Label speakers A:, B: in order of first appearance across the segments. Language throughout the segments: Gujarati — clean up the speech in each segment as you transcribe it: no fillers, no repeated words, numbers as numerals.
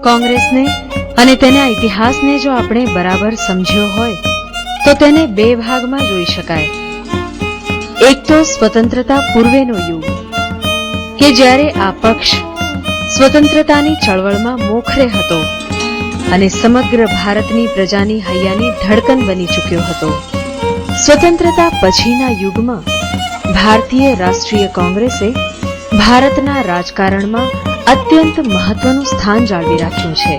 A: કોંગ્રેસને અને તેના ઇતિહાસને જો આપણે બરાબર સમજ્યો હોય તો તેને બે ભાગમાં જોઈ શકાય. એક તો સ્વતંત્રતા પૂર્વેનો યુગ કે જ્યારે આ પક્ષ સ્વતંત્રતાની ચળવળમાં મોખરે હતો અને સમગ્ર ભારતની પ્રજાની હૈયાની ધડકન બની ચૂક્યો હતો. સ્વતંત્રતા પછીના યુગમાં ભારતીય રાષ્ટ્રીય કોંગ્રેસે ભારતના રાજકારણમાં અત્યંત મહત્વનું સ્થાન જાળવી રાખ્યું છે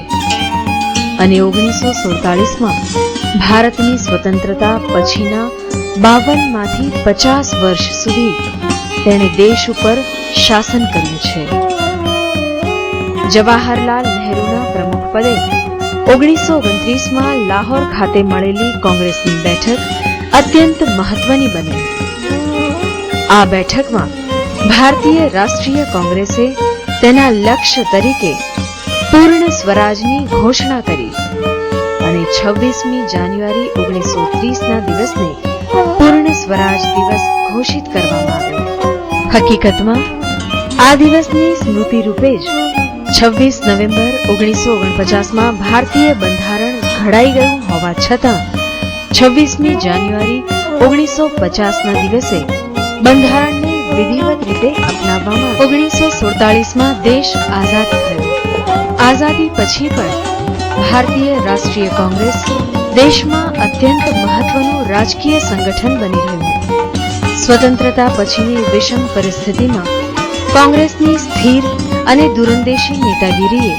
A: અને 1947માં ભારતની સ્વતંત્રતા પછીના 52 માંથી 50 વર્ષ સુધી તેણે દેશ ઉપર શાસન કર્યું છે. જવાહરલાલ નહેરુના પ્રમુખ પદે 1929માં લાહોર ખાતે મળેલી કોંગ્રેસની બેઠક અત્યંત મહત્વની બની. આ બેઠકમાં ભારતીય રાષ્ટ્રીય કોંગ્રેસે તેના લક્ષ્ય તરીકે પૂર્ણ સ્વરાજની ઘોષણા કરી અને 26મી જાન્યુઆરી 1930ના દિવસને પૂર્ણ સ્વરાજ દિવસ ઘોષિત કરવામાં આવ્યો. હકીકતમાં આ દિવસની સ્મૃતિ રૂપે જ 26 નવેમ્બર 1949માં ભારતીય બંધારણ ઘડાઈ ગયું હોવા છતાં 26મી જાન્યુઆરી 1950ના દિવસે બંધારણને વિધિવત રીતે અપનાવવામાં 1947માં દેશ આઝાદ થયો. આઝાદી પછી પણ ભારતીય રાષ્ટ્રીય કોંગ્રેસ દેશમાં અત્યંત મહત્વનું રાજકીય સંગઠન બની રહ્યું. સ્વતંત્રતા પછીની વિષમ પરિસ્થિતિમાં કોંગ્રેસની સ્થિર અને દૂરંદેશી નેતાગીરીએ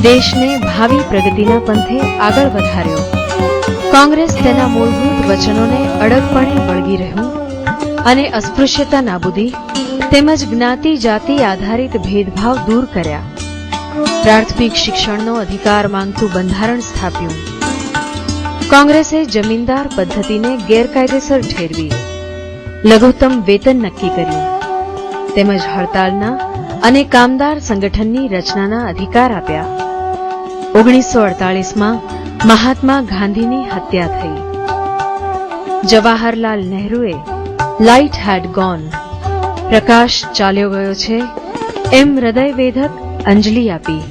A: દેશને ભાવિ પ્રગતિના પંથે આગળ વધાર્યો. કોંગ્રેસ તેના મૂળભૂત વચનોને અડગપણે વળગી રહ્યું અને અસ્પૃશ્યતા નાબૂદી તેમજ જ્ઞાતિ જાતિ આધારિત ભેદભાવ દૂર કર્યા. પ્રાથમિક શિક્ષણનો અધિકાર માંગતું બંધારણ સ્થાપ્યું. કોંગ્રેસે જમીનદાર પદ્ધતિને ગેરકાયદેસર ઠેરવી, લઘુત્તમ વેતન નક્કી કર્યું તેમજ હડતાલના અને કામદાર સંગઠનની રચનાના અધિકાર આપ્યા. 1948માં મહાત્મા ગાંધીની હત્યા થઈ. જવાહરલાલ નહેરુએ લાઇટ હેડ ગોન, પ્રકાશ ચાલ્યો ગયો છે એમ હૃદયવેધક અંજલિ આપી.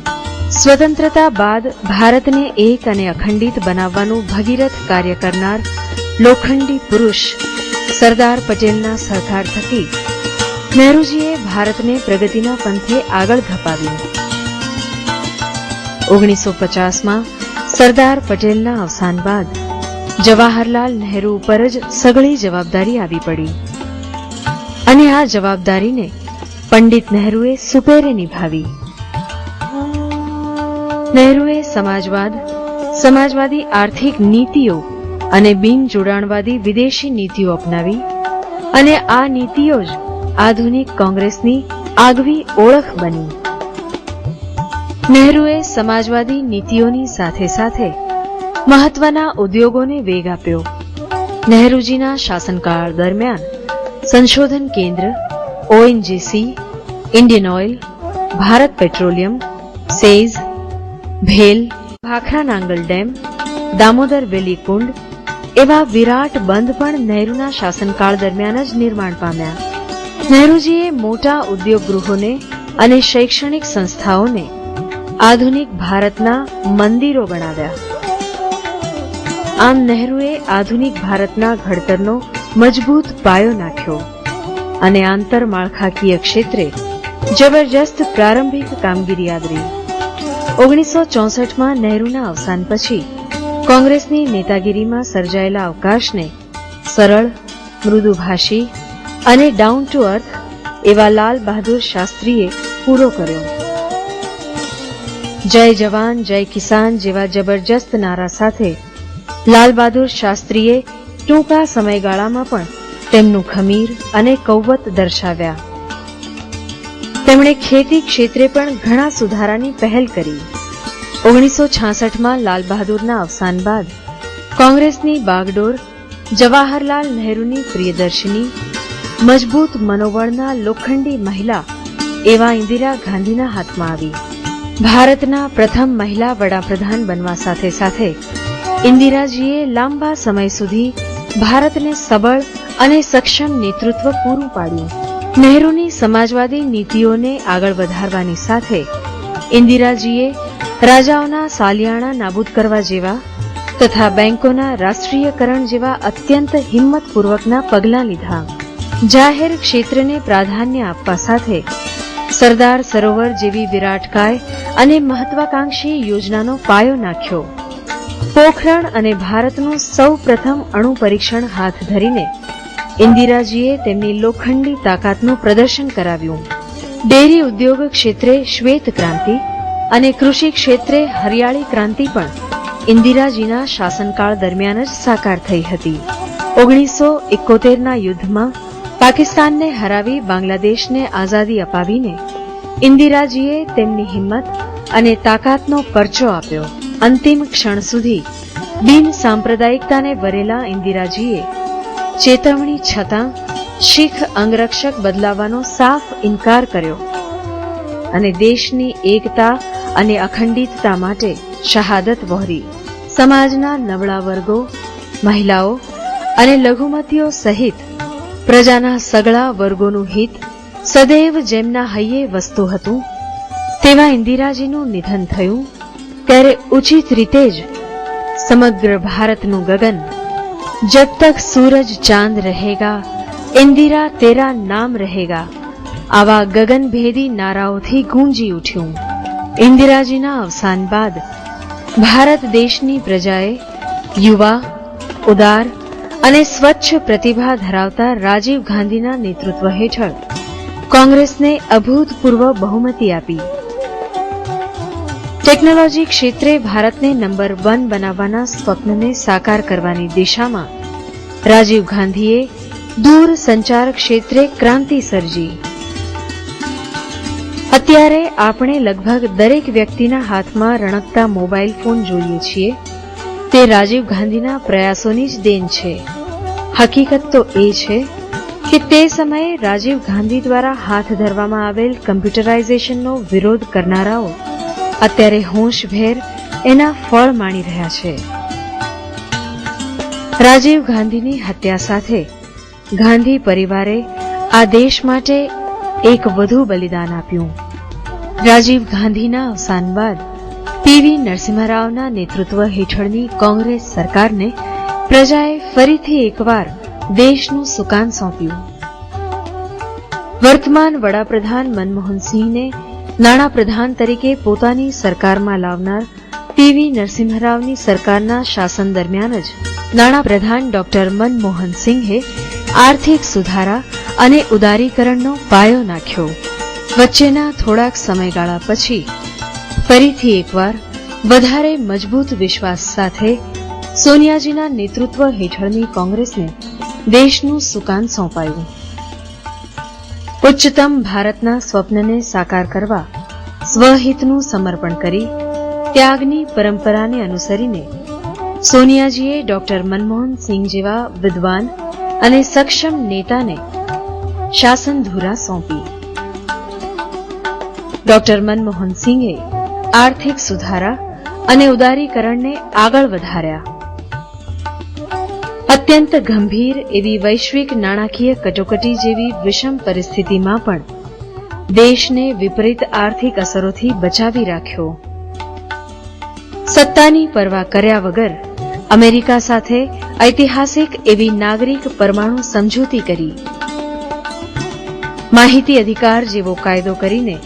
A: સ્વતંત્રતા બાદ ભારતને એક અને અખંડિત બનાવવાનું ભગીરથ કાર્ય કરનાર લોખંડી પુરુષ સરદાર પટેલના સહકાર થકી નહેરુજીએ ભારતને પ્રગતિના પંથે આગળ ધપાવ્યું. 1950માં સરદાર પટેલના અવસાન બાદ જવાહરલાલ નહેરુ ઉપર જ સઘળી જવાબદારી આવી પડી અને આ જવાબદારીને પંડિત નહેરુએ સુપેરે નિભાવી. નહેરુએ સમાજવાદ, સમાજવાદી આર્થિક નીતિઓ અને બિનજોડાણવાદી વિદેશી નીતિઓ અપનાવી અને આ નીતિઓ જ આધુનિક કોંગ્રેસની આગવી ઓળખ બની. નહેરુએ સમાજવાદી નીતિઓની સાથે સાથે મહત્વના ઉદ્યોગોને વેગ આપ્યો. નહેરુજીના શાસનકાળ દરમિયાન સંશોધન કેન્દ્ર, ONGC, Indian Oil, Bharat Petroleum, SEZ, ભેલ, ભાખરા નાંગલ ડેમ, દામોદર વેલી કુંડ એવા વિરાટ બંધ પણ નહેરુના શાસનકાળ દરમિયાન જ નિર્માણ પામ્યા. નહેરુજીએ મોટા ઉદ્યોગગૃહોને અને શૈક્ષણિક સંસ્થાઓને આધુનિક ભારતના મંદિરો બનાવ્યા. આમ નહેરુએ આધુનિક ભારતના ઘડતરનો મજબૂત પાયો નાખ્યો અને આંતરમાળખાકીય ક્ષેત્રે જબરજસ્ત પ્રારંભિક કામગીરી આદરી. 1964માં નહેરુના અવસાન પછી કોંગ્રેસની નેતાગીરીમાં સર્જાયેલા અવકાશને સરળ, મૃદુભાષી અને ડાઉન ટુ અર્થ એવા લાલ બહાદુર શાસ્ત્રીએ પૂરો કર્યો. જય જવાન, જય કિસાન જેવા જબરજસ્ત નારા સાથે લાલ બહાદુર શાસ્ત્રીએ ટૂંકા સમયગાળામાં પણ તેમનું ખમીર અને કૌવત દર્શાવ્યા. તેમણે ખેતી ક્ષેત્રે પણ ઘણા સુધારાની પહેલ કરી. 1966માં લાલ બહાદુરના અવસાન બાદ કોંગ્રેસની બાગડોર જવાહરલાલ નહેરુની પ્રિયદર્શિની, મજબૂત મનોબળના લોખંડી મહિલા એવા ઇન્દિરા ગાંધીના હાથમાં આવી. ભારતના પ્રથમ મહિલા વડાપ્રધાન બનવા સાથે સાથે ઇન્દિરાજીએ લાંબા સમય સુધી ભારતને સબળ અને સક્ષમ નેતૃત્વ પૂરું પાડ્યું. નહેરુની સમાજવાદી નીતિઓને આગળ વધારવાની સાથે ઇન્દિરાજીએ રાજાઓના સાલિયાણા નાબૂદ કરવા જેવા તથા બેંકોના રાષ્ટ્રીયકરણ જેવા અત્યંત હિંમતપૂર્વકના પગલાં લીધા. જાહેર ક્ષેત્રને પ્રાધાન્ય આપવા સાથે સરદાર સરોવર જેવી વિરાટકાય અને મહત્વાકાંક્ષી યોજનાનો પાયો નાખ્યો. પોખરણ અને ભારતનું સૌ પ્રથમ અણુ પરીક્ષણ હાથ ધરીને ઇન્દિરાજીએ તેમની લોખંડી તાકાતનું પ્રદર્શન કરાવ્યું. ડેરી ઉદ્યોગ ક્ષેત્રે શ્વેત ક્રાંતિ અને કૃષિ ક્ષેત્રે હરિયાળી ક્રાંતિ પણ ઇન્દિરાજીના શાસનકાળ દરમિયાન જ સાકાર થઈ હતી. 1971ના યુદ્ધમાં પાકિસ્તાનને હરાવી બાંગ્લાદેશને આઝાદી અપાવીને ઇન્દિરાજીએ તેમની હિંમત અને તાકાતનો પરચો આપ્યો. અંતિમ ક્ષણ સુધી બિન સાંપ્રદાયિકતાને વરેલા ઇન્દિરાજીએ ચેતવણી છતાં શીખ અંગરક્ષક બદલાવવાનો સાફ ઇનકાર કર્યો અને દેશની એકતા અને અખંડિતતા માટે શહાદત વહોરી. સમાજના નબળા વર્ગો, મહિલાઓ અને લઘુમતીઓ સહિત પ્રજાના સગળા વર્ગોનું હિત સદૈવ જેમના હૈયે વસતું હતું તેવા ઇન્દિરાજીનું નિધન થયું ત્યારે ઉચિત રીતે જ સમગ્ર ભારતનું ગગન જબ તક સૂરજ ચાંદ રહેગા ઇન્દિરા તેરા નામ રહેગા આવા ગગનભેદી નારાઓથી ગૂંજી ઉઠ્યું. ઇન્દિરાજીના અવસાન બાદ ભારત દેશની પ્રજાએ યુવા, ઉદાર અને સ્વચ્છ પ્રતિભા ધરાવતા રાજીવ ગાંધીના નેતૃત્વ હેઠળ કોંગ્રેસને અભૂતપૂર્વ બહુમતી આપી. ટેકનોલોજી ક્ષેત્રે ભારતને નંબર 1 બનાવવાના સ્વપ્નને સાકાર કરવાની દિશામાં રાજીવ ગાંધીએ દૂર સંચાર ક્ષેત્રે ક્રાંતિ સર્જી. અત્યારે આપણે લગભગ દરેક વ્યક્તિના હાથમાં રણકતા મોબાઈલ ફોન જોઈએ છીએ તે રાજીવ ગાંધીના પ્રયાસોની જ દેન છે. હકીકત તો એ છે કે તે સમયે રાજીવ ગાંધી દ્વારા હાથ ધરવામાં આવેલ કમ્પ્યુટરાઇઝેશનનો વિરોધ કરનારાઓ અત્યારે હોંશભેર એના ફળ માણી રહ્યા છે. રાજીવ ગાંધીની હત્યા સાથે ગાંધી પરિવારે આ દેશ માટે એક વધુ બલિદાન આપ્યું. રાજીવ ગાંધીના અવસાન બાદ પીવી નરસિંહરાવના નેતૃત્વ હેઠળની કોંગ્રેસ સરકારને પ્રજાએ ફરીથી એકવાર દેશનું સુકાન સોંપ્યું. વર્તમાન વડાપ્રધાન મનમોહનસિંહને નાણાપ્રધાન તરીકે પોતાની સરકારમાં લાવનાર પીવી નરસિંહરાવની સરકારના શાસન દરમિયાન જ નાણાપ્રધાન ડોક્ટર મનમોહનસિંહે આર્થિક સુધારા અને ઉદારીકરણનો પાયો નાખ્યો. વચ્ચેના થોડાક સમયગાળા પછી ફરીથી એકવાર વધારે મજબૂત વિશ્વાસ સાથે સોનિયાજીના નેતૃત્વ હેઠળની કોંગ્રેસને દેશનું સુકાન સોંપાયું. ઉચ્ચતમ ભારતના સ્વપ્નને સાકાર કરવા સ્વહિતનું સમર્પણ કરી ત્યાગની પરંપરાને અનુસરીને સોનિયાજીએ ડોક્ટર મનમોહનસિંહ જેવા વિદ્વાન અને સક્ષમ નેતાને શાસનધુરા સોંપી. ડોક્ટર મનમોહનસિંહે આર્થિક સુધારા અને ઉદારીકરણને આગળ વધાર્યા. અત્યંત ગંભીર એવી વૈશ્વિક નાણાકીય કટોકટી જેવી વિષમ પરિસ્થિતિમાં પણ દેશને વિપરીત આર્થિક અસરોથી બચાવી રાખ્યો. સત્તાની પરવા કર્યા વગર અમેરિકા સાથે ઐતિહાસિક એવી નાગરિક પરમાણુ સમજૂતી કરી. માહિતી અધિકાર જેવો કાયદો કરીને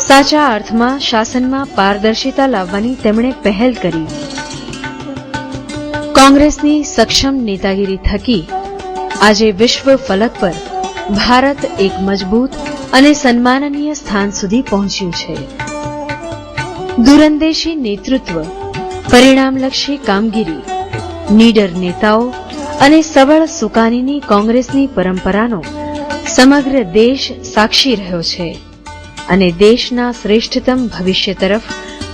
A: સાચા અર્થમાં શાસનમાં પારદર્શિતા લાવવાની તેમણે પહેલ કરી. કોંગ્રેસની સક્ષમ નેતાગીરી થકી આજે વિશ્વ ફલક પર ભારત એક મજબૂત અને સન્માનનીય સ્થાન સુધી પહોંચ્યું છે. દૂરંદેશી નેતૃત્વ, પરિણામલક્ષી કામગીરી, નીડર નેતાઓ અને સબળ સુકાનીની કોંગ્રેસની પરંપરાનો સમગ્ર દેશ સાક્ષી રહ્યો છે અને દેશના શ્રેષ્ઠતમ ભવિષ્ય તરફ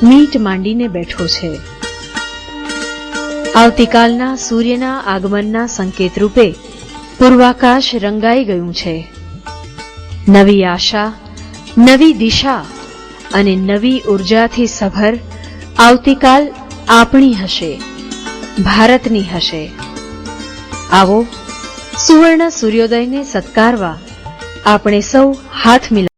A: મીટ માંડીને બેઠો છે. આવતીકાલના સૂર્યના આગમનના સંકેત રૂપે પૂર્વાકાશ રંગાઈ ગયું છે. નવી આશા, નવી દિશા અને નવી ઉર્જાથી સભર આવતીકાલ આપણી હશે, ભારતની હશે. આવો સુવર્ણ સૂર્યોદયને સત્કારવા આપણે સૌ હાથ મિલાવીએ.